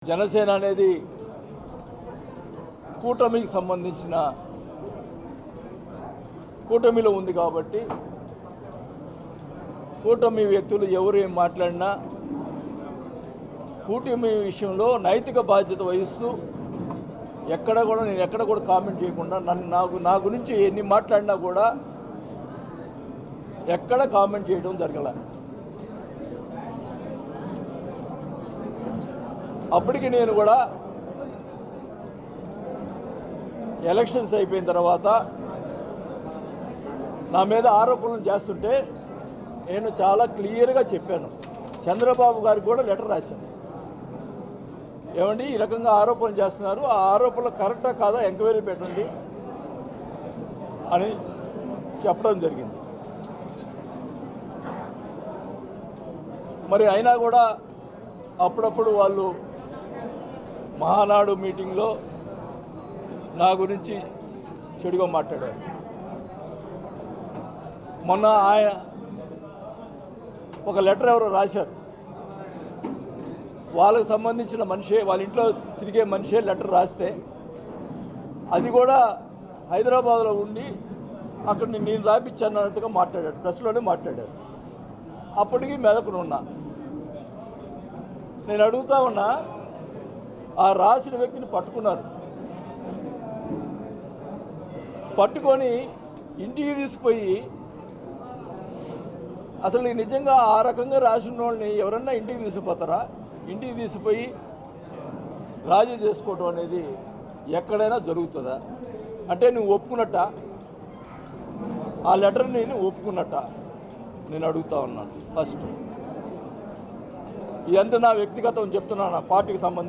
జనసేన అనేది కూటమికి సంబంధించిన కూటమిలో ఉంది కాబట్టి కూటమి వ్యక్తులు ఎవరు ఏం మాట్లాడినా కూటమి విషయంలో నైతిక బాధ్యత వహిస్తూ నేను ఎక్కడ కూడా కామెంట్ చేయకుండా నా గురించి ఎన్ని మాట్లాడినా కూడా ఎక్కడ కామెంట్ చేయడం జరగల. అప్పటికి నేను కూడా ఎలక్షన్స్ అయిపోయిన తర్వాత నా మీద ఆరోపణలు చేస్తుంటే నేను చాలా క్లియర్గా చెప్పాను. చంద్రబాబు గారికి కూడా లెటర్ రాశాను. ఏమండి ఈ రకంగా ఆరోపణలు చేస్తున్నారు, ఆ ఆరోపణలు కరెక్టా కాదా ఎంక్వైరీ పెట్టండి అని చెప్పడం జరిగింది. మరి అయినా కూడా అప్పుడప్పుడు వాళ్ళు మహానాడు మీటింగ్లో నా గురించి చెడుగా మాట్లాడారు. మొన్న ఆయన ఒక లెటర్ ఎవరో రాశారు, వాళ్ళకు సంబంధించిన మనిషే, వాళ్ళ ఇంట్లో తిరిగే మనిషే లెటర్ రాస్తే అది కూడా హైదరాబాద్లో ఉండి అక్కడ నేను రాపిచ్చాను అన్నట్టుగా మాట్లాడాడు, ప్రెస్లోనే మాట్లాడాడు. అప్పటికి మెదకునున్నా. నేను అడుగుతా ఉన్నా, ఆ రాసిన వ్యక్తిని పట్టుకొని ఇంటికి తీసుకుపోయి, అసలు నిజంగా ఆ రకంగా రాసిన వాళ్ళని ఎవరన్నా ఇంటికి తీసుకుపోతారా? ఇంటికి తీసుకుపోయి రాజీ చేసుకోవటం అనేది ఎక్కడైనా జరుగుతుందా? అంటే నువ్వు ఒప్పుకున్నట్ట, ఆ లెటర్ని నువ్వు ఒప్పుకున్నట్ట నేను అడుగుతా ఉన్నాను. ఫస్ట్ ఇదంతా నా వ్యక్తిగతం చెప్తున్నాను, నా పార్టీకి సంబంధించి.